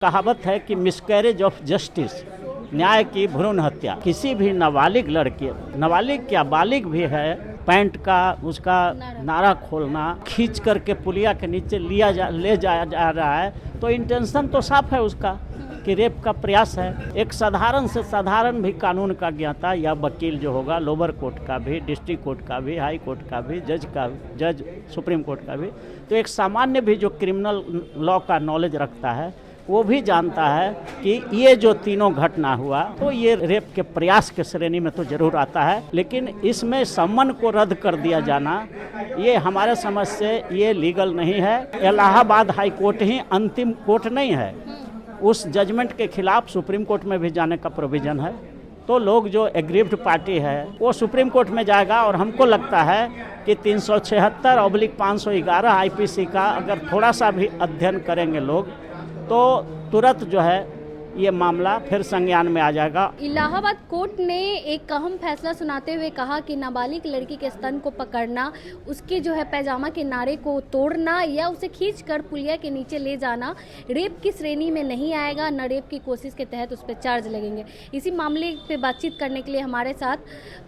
कहावत है कि मिसकैरेज ऑफ जस्टिस, न्याय की भ्रूण हत्या। किसी भी नाबालिग लड़की, नाबालिग क्या बालिग भी है, पैंट का उसका नारा खोलना, खींच करके पुलिया के नीचे ले जाया जा रहा है, तो इंटेंशन तो साफ है उसका कि रेप का प्रयास है। एक साधारण से साधारण भी कानून का ज्ञाता या वकील जो होगा, लोअर कोर्ट का भी, डिस्ट्रिक्ट कोर्ट का भी, हाई कोर्ट का भी, जज सुप्रीम कोर्ट का भी, तो एक सामान्य भी जो क्रिमिनल लॉ का नॉलेज रखता है वो भी जानता है कि ये जो तीनों घटना हुआ तो ये रेप के प्रयास के श्रेणी में तो जरूर आता है, लेकिन इसमें सम्मन को रद्द कर दिया जाना ये हमारे समझ से ये लीगल नहीं है। इलाहाबाद हाई कोर्ट ही अंतिम कोर्ट नहीं है, उस जजमेंट के खिलाफ सुप्रीम कोर्ट में भी जाने का प्रोविज़न है। तो लोग जो एग्रीव्ड पार्टी है वो सुप्रीम कोर्ट में जाएगा और हमको लगता है कि 376/511 आईपीसी का अगर थोड़ा सा भी अध्ययन करेंगे लोग तो तुरंत जो है ये मामला फिर संज्ञान में आ जाएगा। इलाहाबाद कोर्ट ने एक अहम फैसला सुनाते हुए कहा कि नाबालिग लड़की के स्तन को पकड़ना, उसके जो है पैजामा के नारे को तोड़ना या उसे खींचकर पुलिया के नीचे ले जाना रेप की श्रेणी में नहीं आएगा, न रेप की कोशिश के तहत उस पर चार्ज लगेंगे। इसी मामले पे बातचीत करने के लिए हमारे साथ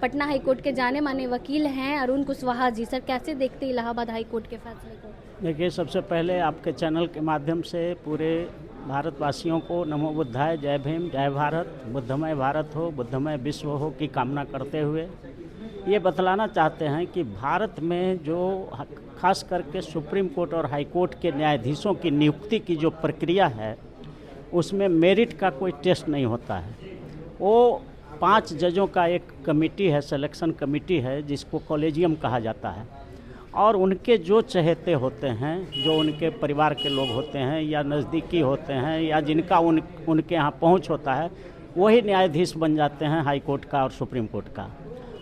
पटना हाई कोर्ट के जाने माने वकील हैं अरुण कुशवाहा जी। सर, कैसे देखते हैं इलाहाबाद हाई कोर्ट के फैसले को? देखिए, सबसे पहले आपके चैनल के माध्यम से पूरे भारतवासियों को नमो बुद्धाय, जय भीम, जय भारत, बुद्धमय भारत हो, बुद्धमय विश्व हो की कामना करते हुए ये बतलाना चाहते हैं कि भारत में जो खास करके सुप्रीम कोर्ट और हाई कोर्ट के न्यायाधीशों की नियुक्ति की जो प्रक्रिया है उसमें मेरिट का कोई टेस्ट नहीं होता है। वो 5 जजों का एक कमेटी है, सिलेक्शन कमेटी है, जिसको कॉलेजियम कहा जाता है, और उनके जो चहेते होते हैं, जो उनके परिवार के लोग होते हैं या नज़दीकी होते हैं या जिनका उनके यहाँ पहुँच होता है, वही न्यायाधीश बन जाते हैं हाई कोर्ट का और सुप्रीम कोर्ट का।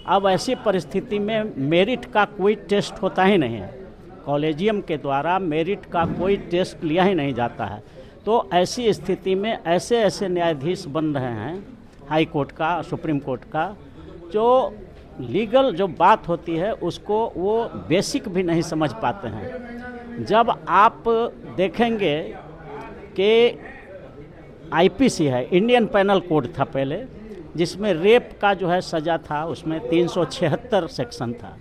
अब ऐसी परिस्थिति में मेरिट का कोई टेस्ट होता ही नहीं है, कॉलेजियम के द्वारा मेरिट का कोई टेस्ट लिया ही नहीं जाता है। तो ऐसी स्थिति में ऐसे न्यायाधीश बन रहे हैं हाई कोर्ट का, सुप्रीम कोर्ट का, जो लीगल जो बात होती है उसको वो बेसिक भी नहीं समझ पाते हैं। जब आप देखेंगे कि आईपीसी है, इंडियन पेनल कोड था पहले, जिसमें रेप का जो है सज़ा था, उसमें 376 सेक्शन था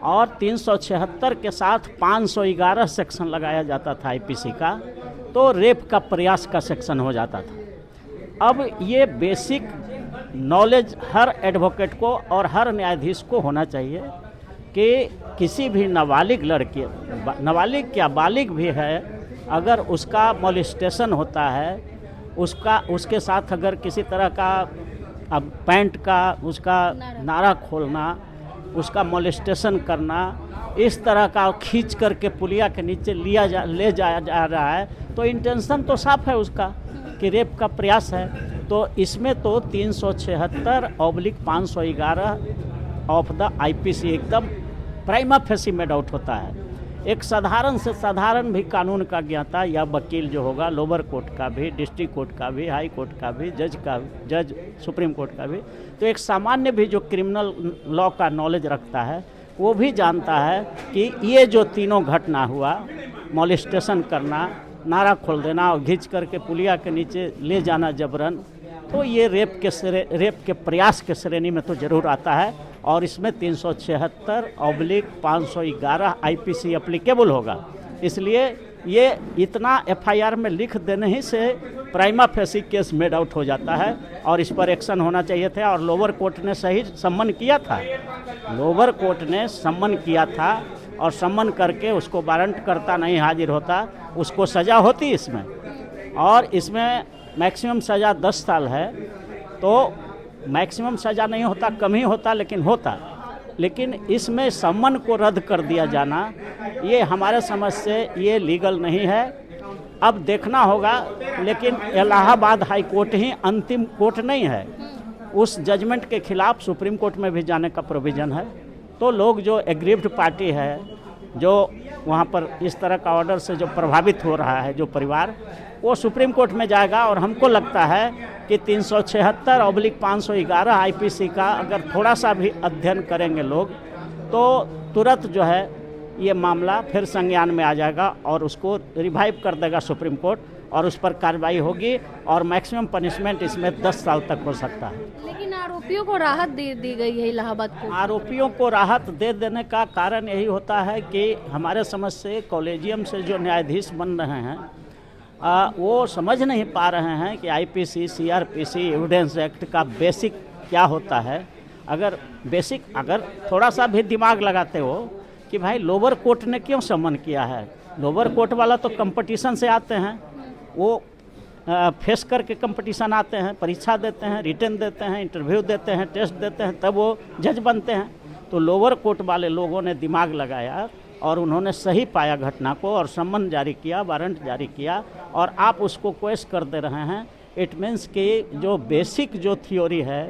और 376 के साथ 511 सेक्शन लगाया जाता था आईपीसी का, तो रेप का प्रयास का सेक्शन हो जाता था। अब ये बेसिक नॉलेज हर एडवोकेट को और हर न्यायाधीश को होना चाहिए कि किसी भी नाबालिग लड़की, नाबालिग क्या बालिग भी है, अगर उसका मोलिस्टेशन होता है, उसके साथ अगर किसी तरह का अब पैंट का उसका नारा खोलना, उसका मोलिस्टेशन करना, इस तरह का खींच करके पुलिया के नीचे ले जाया जा रहा है, तो इंटेंशन तो साफ है उसका कि रेप का प्रयास है। तो इसमें तो 376/511 ऑफ द आईपीसी एकदम प्राइमा फेसी मेड आउट होता है। एक साधारण से साधारण भी कानून का ज्ञाता या वकील जो होगा, लोअर कोर्ट का भी, डिस्ट्रिक्ट कोर्ट का भी, हाई कोर्ट का भी, जज सुप्रीम कोर्ट का भी, तो एक सामान्य भी जो क्रिमिनल लॉ का नॉलेज रखता है वो भी जानता है कि ये जो तीनों घटना हुआ, मोलिस्टेशन करना, नारा खोल देना और घींच करके पुलिया के नीचे ले जाना जबरन, तो ये रेप के प्रयास के श्रेणी में तो जरूर आता है और इसमें 376/511 आईपीसी एप्लीकेबल होगा। इसलिए ये इतना एफआईआर में लिख देने ही से prima facie case made out हो जाता है और इस पर एक्शन होना चाहिए था। और लोअर कोर्ट ने सही सम्मन किया था, लोअर कोर्ट ने सम्मन किया था और सम्मन करके उसको वारंट करता नहीं हाजिर होता, उसको सज़ा होती इसमें, और इसमें मैक्सिमम सज़ा 10 साल है। तो मैक्सिमम सज़ा नहीं होता, कम ही होता, लेकिन होता, लेकिन इसमें सम्मन को रद्द कर दिया जाना ये हमारे समझ से ये लीगल नहीं है। अब देखना होगा, लेकिन इलाहाबाद हाई कोर्ट ही अंतिम कोर्ट नहीं है, उस जजमेंट के खिलाफ सुप्रीम कोर्ट में भी जाने का प्रोविज़न है। तो लोग जो एग्रीव्ड पार्टी है, जो वहाँ पर इस तरह का ऑर्डर से जो प्रभावित हो रहा है जो परिवार, वो सुप्रीम कोर्ट में जाएगा और हमको लगता है कि 376/511 आईपीसी का अगर थोड़ा सा भी अध्ययन करेंगे लोग तो तुरंत जो है ये मामला फिर संज्ञान में आ जाएगा और उसको रिवाइव कर देगा सुप्रीम कोर्ट और उस पर कार्रवाई होगी और मैक्सिमम पनिशमेंट इसमें 10 साल तक हो सकता है। लेकिन आरोपियों को राहत दे दी गई है इलाहाबाद को। आरोपियों को राहत दे देने का कारण यही होता है कि हमारे समझ से कॉलेजियम से जो न्यायाधीश बन रहे हैं वो समझ नहीं पा रहे हैं कि आईपीसी, सीआरपीसी, एविडेंस एक्ट का बेसिक क्या होता है। अगर थोड़ा सा भी दिमाग लगाते हो कि भाई लोअर कोर्ट ने क्यों समन किया है, लोअर कोर्ट वाला तो कंपटीशन से आते हैं, वो फेस करके कंपटीशन आते हैं, परीक्षा देते हैं, रिटर्न देते हैं, इंटरव्यू देते हैं, टेस्ट देते हैं, तब वो जज बनते हैं। तो लोअर कोर्ट वाले लोगों ने दिमाग लगाया और उन्होंने सही पाया घटना को और सम्मन जारी किया, वारंट जारी किया और आप उसको क्वेश्चन कर दे रहे हैं। इट मीन्स कि जो बेसिक जो थ्योरी है,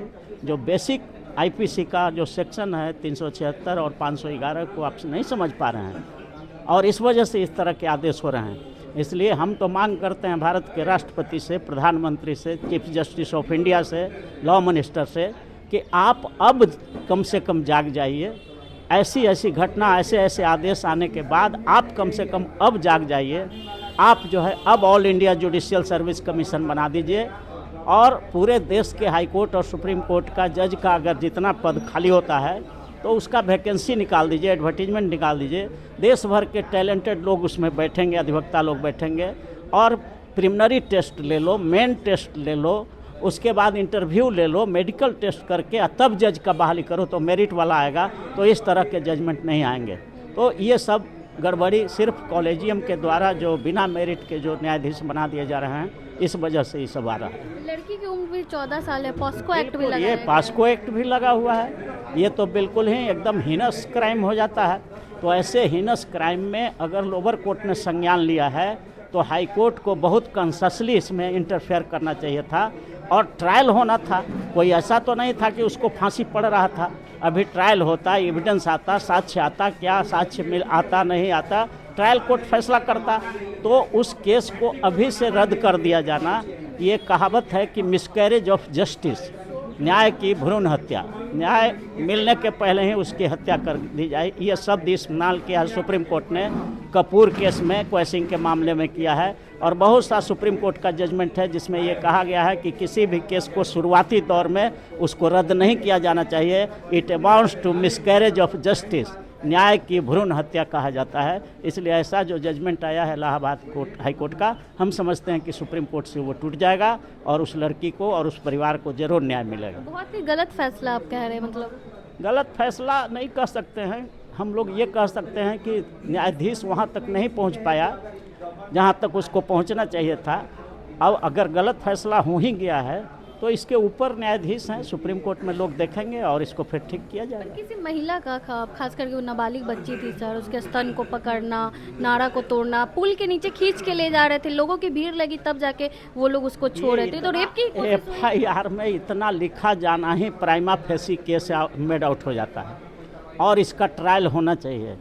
जो बेसिक आईपीसी का जो सेक्शन है 376 और 511 को आप नहीं समझ पा रहे हैं और इस वजह से इस तरह के आदेश हो रहे हैं। इसलिए हम तो मांग करते हैं भारत के राष्ट्रपति से, प्रधानमंत्री से, चीफ जस्टिस ऑफ इंडिया से, लॉ मिनिस्टर से कि आप अब कम से कम जाग जाइए। ऐसी घटना, ऐसे आदेश आने के बाद आप कम से कम अब जाग जाइए। आप जो है अब all India judicial service commission बना दीजिए और पूरे देश के हाई कोर्ट और सुप्रीम कोर्ट का जज का अगर जितना पद खाली होता है तो उसका वैकेंसी निकाल दीजिए, एडवर्टीजमेंट निकाल दीजिए। देश भर के टैलेंटेड लोग उसमें बैठेंगे, अधिवक्ता लोग बैठेंगे और प्रिलिमिनरी टेस्ट ले लो, मेन टेस्ट ले लो, उसके बाद इंटरव्यू ले लो, मेडिकल टेस्ट करके तब जज का बहाली करो तो मेरिट वाला आएगा। तो इस तरह के जजमेंट नहीं आएंगे। तो ये सब गड़बड़ी सिर्फ कॉलेजियम के द्वारा जो बिना मेरिट के जो न्यायाधीश बना दिए जा रहे हैं, इस वजह से ये सब आ रहा है। लड़की की उम्र भी 14 साल है, पॉस्को एक्ट भी लगा है। ये पॉस्को एक्ट भी लगा हुआ है। ये तो बिल्कुल ही एकदम हीनस क्राइम हो जाता है। तो ऐसे हीनस क्राइम में अगर लोअर कोर्ट ने संज्ञान लिया है तो हाई कोर्ट को बहुत कॉन्शसली इसमें इंटरफेयर करना चाहिए था और ट्रायल होना था। कोई ऐसा तो नहीं था कि उसको फांसी पड़ रहा था। अभी ट्रायल होता, एविडेंस आता, साक्ष्य आता, क्या साक्ष्य मिल आता नहीं आता, ट्रायल कोर्ट फैसला करता। तो उस केस को अभी से रद्द कर दिया जाना, ये कहावत है कि मिसकैरेज ऑफ जस्टिस, न्याय की भ्रूण हत्या, न्याय मिलने के पहले ही उसकी हत्या कर दी जाए। ये शब्द इस्तेमाल किया सुप्रीम कोर्ट ने कपूर केस में, क्वैसिंग के मामले में किया है और बहुत सा सुप्रीम कोर्ट का जजमेंट है जिसमें ये कहा गया है कि किसी भी केस को शुरुआती दौर में उसको रद्द नहीं किया जाना चाहिए। It amounts to miscarriage of justice, न्याय की भ्रूण हत्या कहा जाता है। इसलिए ऐसा जो जजमेंट आया है इलाहाबाद कोर्ट, हाई कोर्ट का, हम समझते हैं कि सुप्रीम कोर्ट से वो टूट जाएगा और उस लड़की को और उस परिवार को जरूर न्याय मिलेगा। बहुत ही गलत फैसला आप कह रहे हैं। मतलब गलत फैसला नहीं कह सकते हैं हम लोग, ये कह सकते हैं कि न्यायाधीश वहाँ तक नहीं पहुँच पाया जहाँ तक उसको पहुँचना चाहिए था। अब अगर गलत फैसला हो ही गया है तो इसके ऊपर न्यायाधीश हैं, सुप्रीम कोर्ट में लोग देखेंगे और इसको फिर ठीक किया जाएगा। किसी महिला का खास करके वो नाबालिग बच्ची थी सर, उसके स्तन को पकड़ना, नाड़ा को तोड़ना, पुल के नीचे खींच के ले जा रहे थे, लोगों की भीड़ लगी तब जाके वो लोग उसको छोड़ रहे थे। तो रेप की FIR में इतना लिखा जाना ही prima facie case made out हो जाता है और इसका ट्रायल होना चाहिए।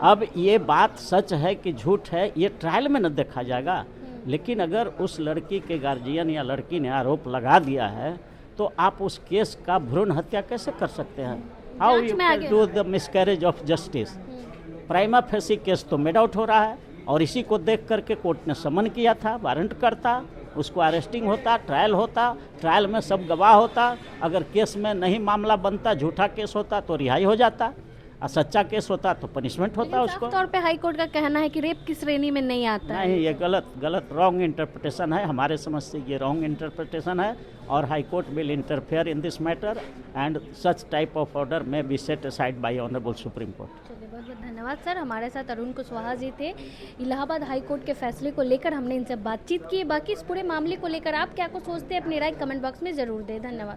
अब ये बात सच है कि झूठ है, ये ट्रायल में न देखा जाएगा। लेकिन अगर उस लड़की के गार्जियन या लड़की ने आरोप लगा दिया है तो आप उस केस का भ्रूण हत्या कैसे कर सकते हैं? How you can do the miscarriage of justice? Prima facie case तो मेड आउट हो रहा है और इसी को देख करके कोर्ट ने समन किया था, वारंट करता, उसको अरेस्टिंग होता, ट्रायल होता, ट्रायल में सब गवाह होता। अगर केस में नहीं मामला बनता, झूठा केस होता तो रिहाई हो जाता और सच्चा केस होता तो पनिशमेंट होता उसको। तौर पे हाई कोर्ट का कहना है कि रेप की श्रेणी में नहीं आता है। नहीं, ये गलत रॉन्ग इंटरप्रिटेशन है। हमारे समझ से ये रॉन्ग इंटरप्रिटेशन है और high court will interfere in this matter and such type of order may be set aside by honourable supreme court. चलिए, बहुत बहुत धन्यवाद सर। हमारे साथ अरुण कुशवाहा जी थे। इलाहाबाद हाई कोर्ट के फैसले को लेकर हमने इनसे बातचीत की। बाकी इस पूरे मामले को लेकर आप क्या कुछ सोचते हैं, अपनी राय कमेंट बॉक्स में ज़रूर दें। धन्यवाद।